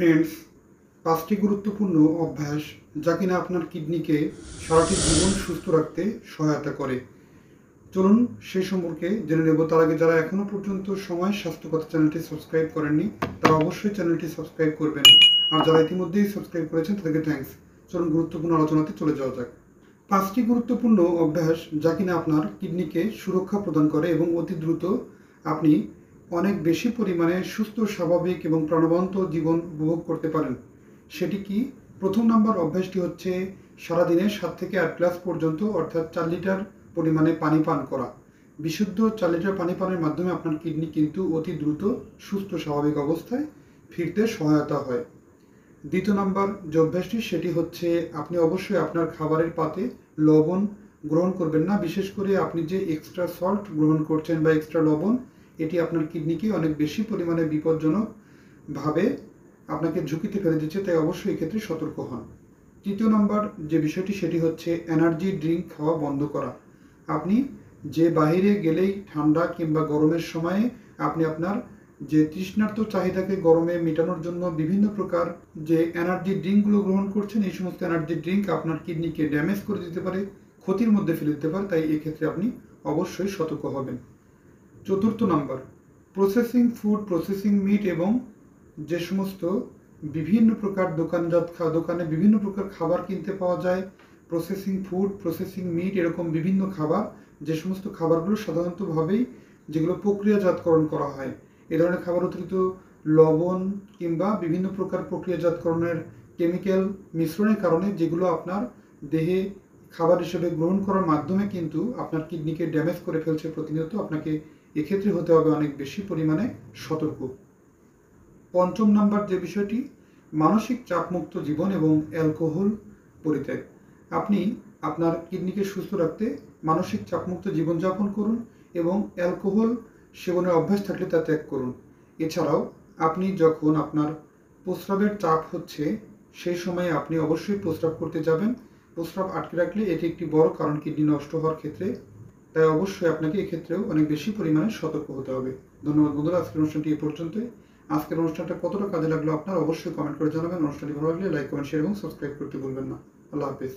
Friends, 5টি গুরুত্বপূর্ণ অভ্যাস যা কিনা আপনার কিডনিকে সারাটি জীবন সুস্থ রাখতে সহায়তা করে। চলুন সেই সম্পর্কে জেনে নেব। তার আগে যারা এখনও পর্যন্ত সময় স্বাস্থ্যকথা চ্যানেলটি সাবস্ক্রাইব করেননি তারা অবশ্যই চ্যানেলটি সাবস্ক্রাইব করবেন, আর যারা ইতিমধ্যেই সাবস্ক্রাইব করেছেন তাদেরকে থ্যাঙ্কস। চলুন গুরুত্বপূর্ণ আলোচনাতে চলে যাওয়া যাক। 5টি গুরুত্বপূর্ণ অভ্যাস যা কিনা আপনার কিডনিকে সুরক্ষা প্রদান করে এবং অতি দ্রুত আপনি অনেক বেশি পরিমাণে সুস্থ, স্বাভাবিক এবং প্রাণবন্ত জীবন উপভোগ করতে পারেন। সেটি কি? প্রথম নাম্বার অভ্যাসটি হচ্ছে সারাদিনে 7 থেকে 8 গ্লাস পর্যন্ত অর্থাৎ 4 লিটার পরিমাণে পানি পান করা। বিশুদ্ধ 4 লিটার পানি পানের মাধ্যমে আপনার কিডনি কিন্তু অতি দ্রুত সুস্থ স্বাভাবিক অবস্থায় ফিরতে সহায়তা হয়। দ্বিতীয় নাম্বার যে অভ্যাসটি সেটি হচ্ছে আপনি অবশ্যই আপনার খাবারের পাতে লবণ গ্রহণ করবেন না। বিশেষ করে আপনি যে এক্সট্রা সল্ট গ্রহণ করছেন বা এক্সট্রা লবণ, এটি আপনার কিডনিকে অনেক বেশি পরিমাণে বিপজ্জনকভাবে আপনাকে ঝুঁকিতে ফেলে দিচ্ছে, তাই অবশ্যই এক্ষেত্রে সতর্ক হন। তৃতীয় নাম্বার যে বিষয়টি সেটি হচ্ছে এনার্জি ড্রিঙ্ক খাওয়া বন্ধ করা। আপনি যে বাইরে গেলেই ঠান্ডা কিংবা গরমের সময়ে আপনি আপনার যে তৃষ্ণার্ত চাহিদাকে গরমে মেটানোর জন্য বিভিন্ন প্রকার যে এনার্জি ড্রিঙ্কগুলো গ্রহণ করছেন, এই সমস্ত এনার্জি ড্রিঙ্ক আপনার কিডনিকে ড্যামেজ করে দিতে পারে, ক্ষতির মধ্যে ফেলে দিতে পারে, তাই এক্ষেত্রে আপনি অবশ্যই সতর্ক হবেন। চতুর্থ number, processing food, processing meet এবং যে সমস্ত বিভিন্ন প্রকার দোকানে বিভিন্ন প্রকার খাবার কিনতে পাওয়া যায়, প্রসেসিং ফুড, প্রসেসিং মিট, এরকম বিভিন্ন খাবার, যে সমস্ত খাবারগুলো সাধারণতভাবেই যেগুলো প্রক্রিয়াজাতকরণ করা হয়, এ ধরনের খাবার অতিরিক্ত লবণ কিংবা বিভিন্ন প্রকার প্রক্রিয়াজাতকরণের কেমিক্যাল মিশ্রণের কারণে যেগুলো আপনার দেহে খাবার হিসেবে গ্রহণ করার মাধ্যমে কিন্তু আপনার কিডনিকে ড্যামেজ করে ফেলছে প্রতিনিয়ত, আপনাকে এক্ষেত্রে হতে হবে অনেক বেশি পরিমাণে সতর্ক। পঞ্চম নাম্বার যে বিষয়টি, মানসিক চাপমুক্ত জীবন এবং অ্যালকোহল পরিত্যাগ। আপনি আপনার কিডনিকে সুস্থ রাখতে মানসিক চাপমুক্ত জীবনযাপন করুন এবং অ্যালকোহল সেবনের অভ্যাস থাকলে তা ত্যাগ করুন। এছাড়াও আপনি যখন আপনার প্রস্রাবের চাপ হচ্ছে সেই সময়ে আপনি অবশ্যই প্রস্রাব করতে যাবেন। প্রস্রাব আটকে রাখলে এটি একটি বড় কারণ কিডনি নষ্ট হওয়ার ক্ষেত্রে, তাই অবশ্যই আপনাকে এক্ষেত্রেও অনেক বেশি পরিমাণে সতর্ক হতে হবে। ধন্যবাদ বন্ধুরা, আজকের অনুষ্ঠানটি এই পর্যন্তই। আজকের অনুষ্ঠানটা কতটা কাজে লাগলো আপনার অবশ্যই কমেন্ট করে জানাবেন। অনুষ্ঠানটি ভালো লাগলে লাইক, কমেন্ট, শেয়ার এবং সাবস্ক্রাইব করতে ভুলবেন না। আল্লাহ হাফেজ।